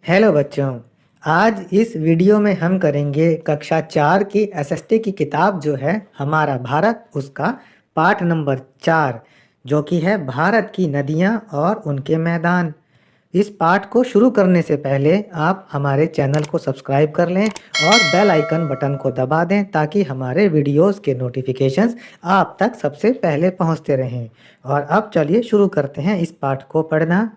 Hello बच्चों। आज इस वीडियो में हम करेंगे कक्षा 4 की एसएसटी की किताब जो है हमारा भारत, उसका पाठ नंबर 4 जो कि है भारत की नदियां और उनके मैदान। इस पाठ को शुरू करने से पहले आप हमारे चैनल को सब्सक्राइब कर लें और बेल आइकन बटन को दबा दें ताकि हमारे वीडियोस के नोटिफिकेशंस आप तक सबसे पहले पहुंचते रहें। और अब चलिए शुरू करते हैं इस पाठ को पढ़ना।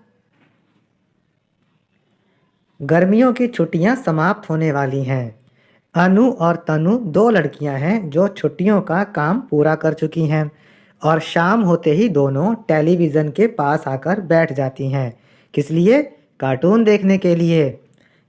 गर्मियों की छुट्टियां समाप्त होने वाली हैं। अनु और तनु दो लड़कियां हैं जो छुट्टियों का काम पूरा कर चुकी हैं और शाम होते ही दोनों टेलीविज़न के पास आकर बैठ जाती हैं। किस लिए? कार्टून देखने के लिए।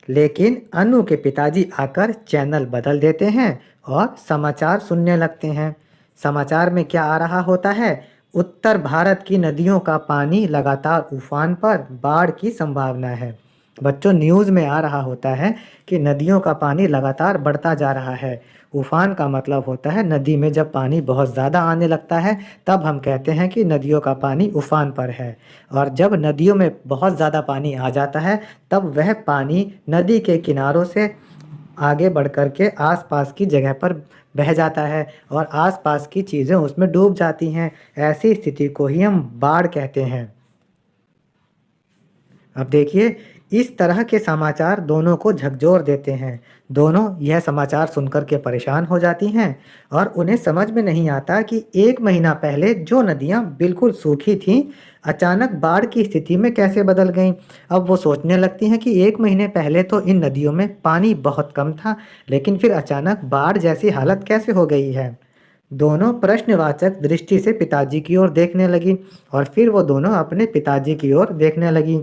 लेकिन अनु के पिताजी आकर चैनल बदल देते हैं और समाचार सुनने लगते हैं। समाचार में क्या आ रहा होता है? उत्तर भारत की नदियों का पानी लगातार उफान पर, बाढ़ की संभावना है। बच्चों, न्यूज़ में आ रहा होता है कि नदियों का पानी लगातार बढ़ता जा रहा है। उफान का मतलब होता है नदी में जब पानी बहुत ज़्यादा आने लगता है तब हम कहते हैं कि नदियों का पानी उफान पर है। और जब नदियों में बहुत ज़्यादा पानी आ जाता है तब वह पानी नदी के किनारों से आगे बढ़ कर के आसपास की जगह पर बह जाता है और आसपास की चीज़ें उसमें डूब जाती हैं। ऐसी स्थिति को ही हम बाढ़ कहते हैं। अब देखिए, इस तरह के समाचार दोनों को झकझोर देते हैं। दोनों यह समाचार सुनकर के परेशान हो जाती हैं और उन्हें समझ में नहीं आता कि 1 महीना पहले जो नदियाँ बिल्कुल सूखी थीं, अचानक बाढ़ की स्थिति में कैसे बदल गईं। अब वो सोचने लगती हैं कि 1 महीने पहले तो इन नदियों में पानी बहुत कम था, लेकिन फिर अचानक बाढ़ जैसी हालत कैसे हो गई है। दोनों प्रश्नवाचक दृष्टि से पिताजी की ओर देखने लगी और फिर वो दोनों अपने पिताजी की ओर देखने लगी।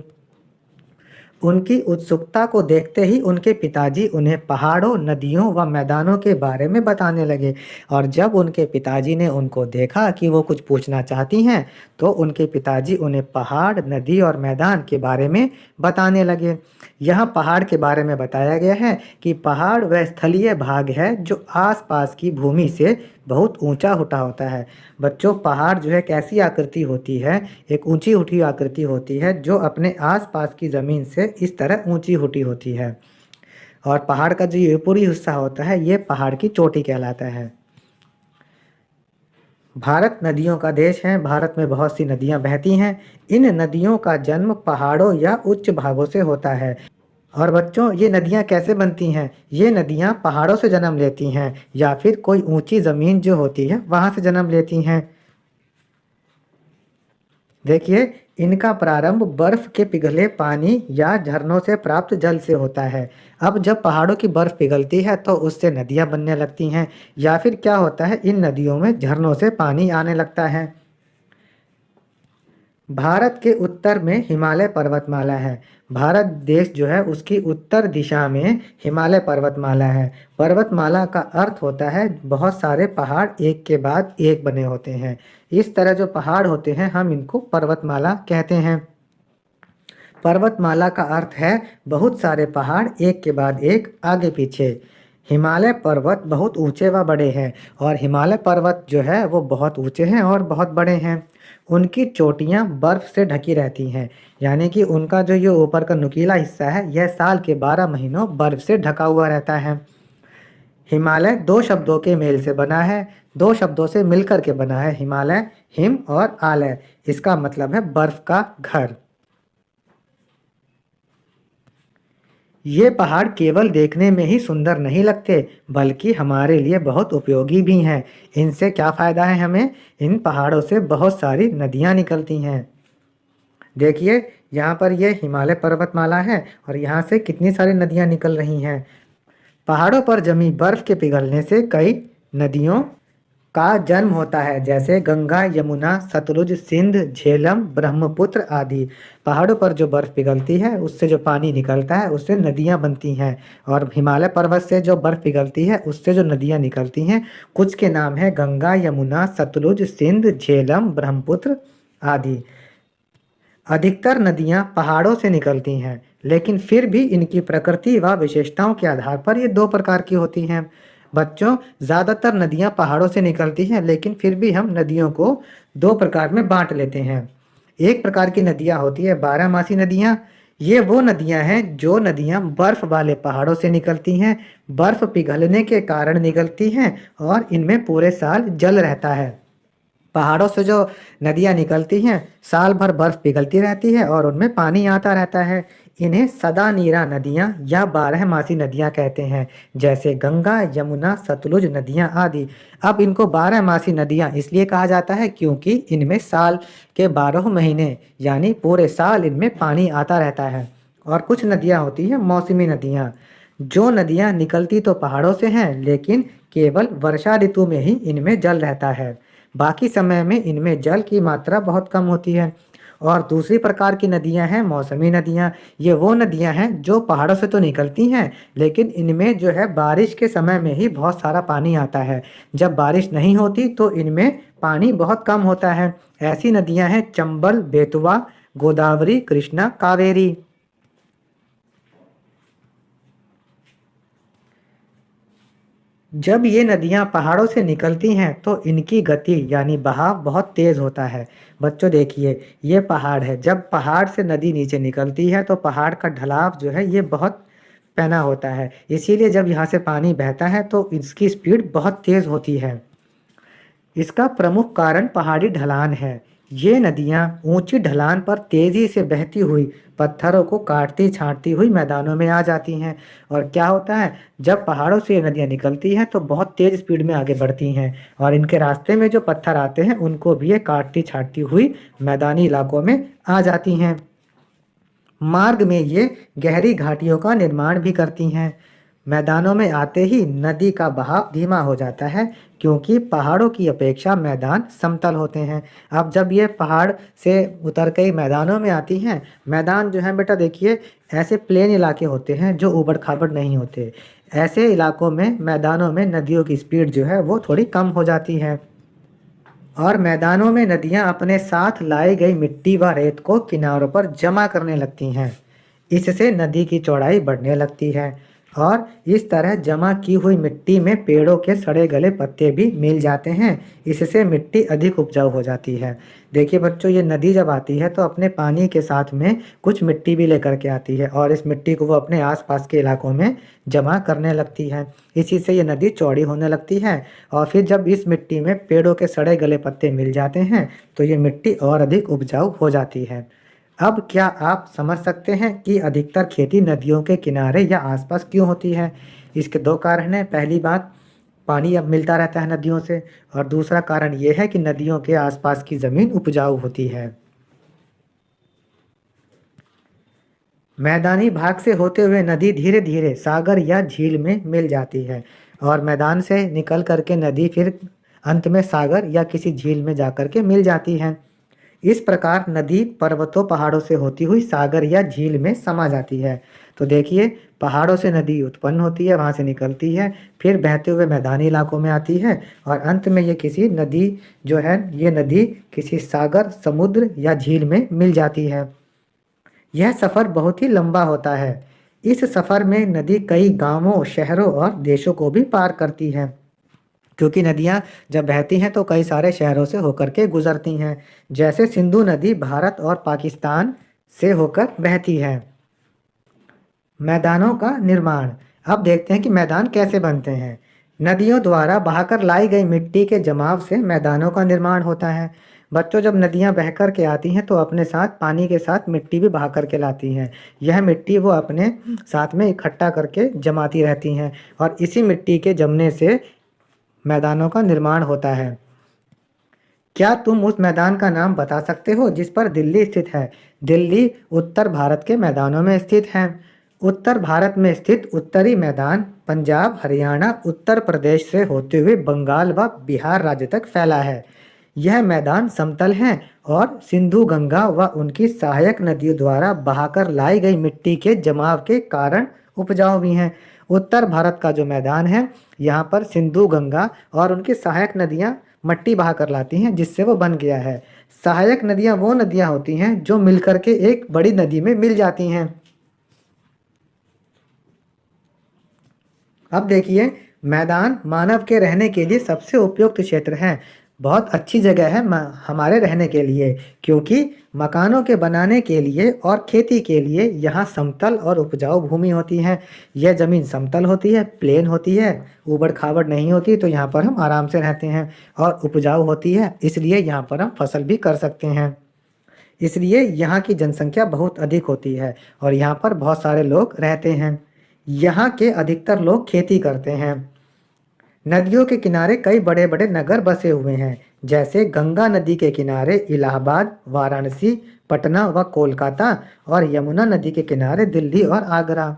उनकी उत्सुकता को देखते ही उनके पिताजी उन्हें पहाड़ों, नदियों व मैदानों के बारे में बताने लगे। और जब उनके पिताजी ने उनको देखा कि वो कुछ पूछना चाहती हैं, तो उनके पिताजी उन्हें पहाड़, नदी और मैदान के बारे में बताने लगे। यहाँ पहाड़ के बारे में बताया गया है कि पहाड़ वह स्थलीय भाग है जो आसपास की भूमि से बहुत ऊंचा उठा होता है। बच्चों, पहाड़ जो है कैसी आकृति होती है? एक ऊंची उठी आकृति होती है जो अपने आसपास की ज़मीन से इस तरह ऊंची उठी होती है। और पहाड़ का जो ये ऊपरी हिस्सा होता है ये पहाड़ की चोटी कहलाता है। भारत नदियों का देश है। भारत में बहुत सी नदियां बहती हैं। इन नदियों का जन्म पहाड़ों या उच्च भागों से होता है। और बच्चों, ये नदियाँ कैसे बनती हैं? ये नदियाँ पहाड़ों से जन्म लेती हैं या फिर कोई ऊंची ज़मीन जो होती है वहाँ से जन्म लेती हैं। देखिए, इनका प्रारंभ बर्फ के पिघले पानी या झरनों से प्राप्त जल से होता है। अब जब पहाड़ों की बर्फ पिघलती है तो उससे नदियाँ बनने लगती हैं या फिर क्या होता है, इन नदियों में झरनों से पानी आने लगता है। भारत के उत्तर में हिमालय पर्वतमाला है। भारत देश जो है उसकी उत्तर दिशा में हिमालय पर्वतमाला है। पर्वतमाला का अर्थ होता है बहुत सारे पहाड़ एक के बाद एक बने होते हैं। इस तरह जो पहाड़ होते हैं हम इनको पर्वतमाला कहते हैं। पर्वतमाला का अर्थ है बहुत सारे पहाड़ एक के बाद एक आगे पीछे। हिमालय पर्वत बहुत ऊंचे व बड़े हैं और हिमालय पर्वत जो है वो बहुत ऊंचे हैं और बहुत बड़े हैं। उनकी चोटियां बर्फ से ढकी रहती हैं, यानी कि उनका जो ये ऊपर का नुकीला हिस्सा है यह साल के 12 महीनों बर्फ से ढका हुआ रहता है। हिमालय दो शब्दों के मेल से बना है, दो शब्दों से मिलकर के बना है। हिमालय, हिम और आलय, इसका मतलब है बर्फ का घर। ये पहाड़ केवल देखने में ही सुंदर नहीं लगते बल्कि हमारे लिए बहुत उपयोगी भी हैं। इनसे क्या फ़ायदा है हमें? इन पहाड़ों से बहुत सारी नदियाँ निकलती हैं। देखिए, यहाँ पर ये हिमालय पर्वतमाला है और यहाँ से कितनी सारी नदियाँ निकल रही हैं। पहाड़ों पर जमी बर्फ के पिघलने से कई नदियों का जन्म होता है, जैसे गंगा, यमुना, सतलुज, सिंध, झेलम, ब्रह्मपुत्र आदि। पहाड़ों पर जो बर्फ़ पिघलती है उससे जो पानी निकलता है उससे नदियाँ बनती हैं। और हिमालय पर्वत से जो बर्फ़ पिघलती है उससे जो नदियाँ निकलती हैं, कुछ के नाम है गंगा, यमुना, सतलुज, सिंध, झेलम, ब्रह्मपुत्र आदि। अधिकतर नदियाँ पहाड़ों से निकलती हैं, लेकिन फिर भी इनकी प्रकृति व विशेषताओं के आधार पर ये दो प्रकार की होती हैं। बच्चों, ज़्यादातर नदियाँ पहाड़ों से निकलती हैं, लेकिन फिर भी हम नदियों को दो प्रकार में बांट लेते हैं। एक प्रकार की नदियाँ होती है बारहमासी नदियाँ, ये वो नदियां हैं जो नदियां बर्फ वाले पहाड़ों से निकलती हैं, बर्फ पिघलने के कारण निकलती हैं और इनमें पूरे साल जल रहता है। पहाड़ों से जो नदियाँ निकलती हैं साल भर बर्फ पिघलती रहती है और उनमें पानी आता रहता है। इन्हें सदा नीरा नदियाँ या बारहमासी नदियाँ कहते हैं, जैसे गंगा, यमुना, सतलुज नदियाँ आदि। अब इनको बारहमासी नदियाँ इसलिए कहा जाता है क्योंकि इनमें साल के 12 महीने यानी पूरे साल इनमें पानी आता रहता है। और कुछ नदियाँ होती हैं मौसमी नदियाँ, जो नदियाँ निकलती तो पहाड़ों से हैं लेकिन केवल वर्षा ऋतु में ही इनमें जल रहता है, बाकी समय में इनमें जल की मात्रा बहुत कम होती है। और दूसरी प्रकार की नदियां हैं मौसमी नदियां। ये वो नदियां हैं जो पहाड़ों से तो निकलती हैं लेकिन इनमें जो है बारिश के समय में ही बहुत सारा पानी आता है, जब बारिश नहीं होती तो इनमें पानी बहुत कम होता है। ऐसी नदियां हैं चंबल, बेतवा, गोदावरी, कृष्णा, कावेरी। जब ये नदियाँ पहाड़ों से निकलती हैं तो इनकी गति यानी बहाव बहुत तेज़ होता है। बच्चों देखिए, ये पहाड़ है, जब पहाड़ से नदी नीचे निकलती है तो पहाड़ का ढलाव जो है ये बहुत पैना होता है, इसीलिए जब यहाँ से पानी बहता है तो इसकी स्पीड बहुत तेज़ होती है। इसका प्रमुख कारण पहाड़ी ढलान है। ये नदियाँ ऊंची ढलान पर तेजी से बहती हुई पत्थरों को काटती छांटती हुई मैदानों में आ जाती हैं। और क्या होता है, जब पहाड़ों से ये नदियाँ निकलती हैं तो बहुत तेज स्पीड में आगे बढ़ती हैं और इनके रास्ते में जो पत्थर आते हैं उनको भी ये काटती छाटती हुई मैदानी इलाकों में आ जाती हैं। मार्ग में ये गहरी घाटियों का निर्माण भी करती हैं। मैदानों में आते ही नदी का बहाव धीमा हो जाता है क्योंकि पहाड़ों की अपेक्षा मैदान समतल होते हैं। अब जब ये पहाड़ से उतर के मैदानों में आती हैं, मैदान जो है बेटा देखिए ऐसे प्लेन इलाके होते हैं जो ऊबड़ खाबड़ नहीं होते। ऐसे इलाकों में मैदानों में नदियों की स्पीड जो है वो थोड़ी कम हो जाती है और मैदानों में नदियां अपने साथ लाई गई मिट्टी व रेत को किनारों पर जमा करने लगती हैं। इससे नदी की चौड़ाई बढ़ने लगती है और इस तरह जमा की हुई मिट्टी में पेड़ों के सड़े गले पत्ते भी मिल जाते हैं। इससे मिट्टी अधिक उपजाऊ हो जाती है। देखिए बच्चों, ये नदी जब आती है तो अपने पानी के साथ में कुछ मिट्टी भी लेकर के आती है और इस मिट्टी को वो अपने आसपास के इलाकों में जमा करने लगती है। इसी से ये नदी चौड़ी होने लगती है और फिर जब इस मिट्टी में पेड़ों के सड़े गले पत्ते मिल जाते हैं तो ये मिट्टी और अधिक उपजाऊ हो जाती है। अब क्या आप समझ सकते हैं कि अधिकतर खेती नदियों के किनारे या आसपास क्यों होती है? इसके दो कारण हैं। पहली बात, पानी अब मिलता रहता है नदियों से, और दूसरा कारण ये है कि नदियों के आसपास की ज़मीन उपजाऊ होती है। मैदानी भाग से होते हुए नदी धीरे धीरे सागर या झील में मिल जाती है और मैदान से निकल करके नदी फिर अंत में सागर या किसी झील में जाकर के मिल जाती है। इस प्रकार नदी पर्वतों पहाड़ों से होती हुई सागर या झील में समा जाती है। तो देखिए, पहाड़ों से नदी उत्पन्न होती है, वहाँ से निकलती है, फिर बहते हुए मैदानी इलाकों में आती है और अंत में ये किसी नदी जो है ये नदी किसी सागर, समुद्र या झील में मिल जाती है। यह सफ़र बहुत ही लंबा होता है। इस सफ़र में नदी कई गांवों, शहरों और देशों को भी पार करती है, क्योंकि नदियाँ जब बहती हैं तो कई सारे शहरों से होकर के गुजरती हैं। जैसे सिंधु नदी भारत और पाकिस्तान से होकर बहती है। मैदानों का निर्माण। अब देखते हैं कि मैदान कैसे बनते हैं। नदियों द्वारा बहाकर लाई गई मिट्टी के जमाव से मैदानों का निर्माण होता है। बच्चों, जब नदियाँ बह कर के आती हैं तो अपने साथ पानी के साथ मिट्टी भी बहा कर के लाती हैं। यह मिट्टी वो अपने साथ में इकट्ठा करके जमाती रहती हैं और इसी मिट्टी के जमने से मैदानों का निर्माण होता है। क्या तुम उस मैदान का नाम बता सकते हो जिस पर दिल्ली स्थित है? दिल्ली उत्तर भारत के मैदानों में स्थित है। उत्तर भारत में स्थित उत्तरी मैदान पंजाब, हरियाणा, उत्तर प्रदेश से होते हुए बंगाल व बिहार राज्य तक फैला है। यह मैदान समतल है और सिंधु, गंगा व उनकी सहायक नदियों द्वारा बहाकर लाई गई मिट्टी के जमाव के कारण उपजाऊ भी हैं। उत्तर भारत का जो मैदान है, यहाँ पर सिंधु, गंगा और उनकी सहायक नदियाँ मट्टी बहा कर लाती हैं, जिससे वो बन गया है। सहायक नदियाँ वो नदियाँ होती हैं जो मिलकर के एक बड़ी नदी में मिल जाती हैं। अब देखिए, मैदान मानव के रहने के लिए सबसे उपयुक्त क्षेत्र है। बहुत अच्छी जगह है हमारे रहने के लिए, क्योंकि मकानों के बनाने के लिए और खेती के लिए यहाँ समतल और उपजाऊ भूमि होती है। यह ज़मीन समतल होती है, प्लेन होती है, ऊबड़ खाबड़ नहीं होती, तो यहाँ पर हम आराम से रहते हैं। और उपजाऊ होती है, इसलिए यहाँ पर हम फसल भी कर सकते हैं। इसलिए यहाँ की जनसंख्या बहुत अधिक होती है और यहाँ पर बहुत सारे लोग रहते हैं। यहाँ के अधिकतर लोग खेती करते हैं। नदियों के किनारे कई बड़े बड़े नगर बसे हुए हैं, जैसे गंगा नदी के किनारे इलाहाबाद, वाराणसी, पटना व कोलकाता, और यमुना नदी के किनारे दिल्ली और आगरा।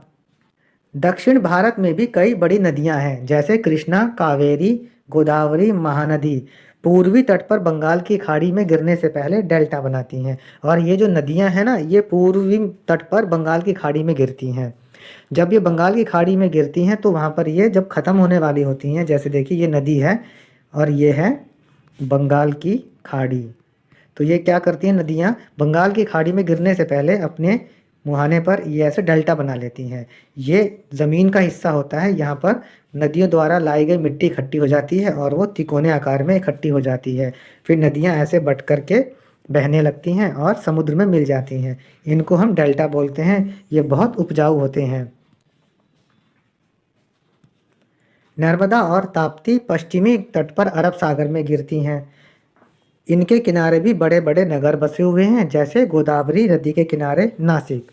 दक्षिण भारत में भी कई बड़ी नदियां हैं, जैसे कृष्णा, कावेरी, गोदावरी, महानदी। पूर्वी तट पर बंगाल की खाड़ी में गिरने से पहले डेल्टा बनाती हैं। और ये जो नदियां हैं ना, ये पूर्वी तट पर बंगाल की खाड़ी में गिरती हैं। जब ये बंगाल की खाड़ी में गिरती हैं तो वहाँ पर ये जब ख़त्म होने वाली होती हैं, जैसे देखिए ये नदी है और ये है बंगाल की खाड़ी। तो ये क्या करती हैं नदियाँ, बंगाल की खाड़ी में गिरने से पहले अपने मुहाने पर ये ऐसे डेल्टा बना लेती हैं। ये ज़मीन का हिस्सा होता है, यहाँ पर नदियों द्वारा लाई गई मिट्टी इकट्ठी हो जाती है और वो तिकोने आकार में इकट्ठी हो जाती है। फिर नदियाँ ऐसे बट करके बहने लगती हैं और समुद्र में मिल जाती हैं। इनको हम डेल्टा बोलते हैं। ये बहुत उपजाऊ होते हैं। नर्मदा और ताप्ती पश्चिमी तट पर अरब सागर में गिरती हैं। इनके किनारे भी बड़े बड़े नगर बसे हुए हैं, जैसे गोदावरी नदी के किनारे नासिक।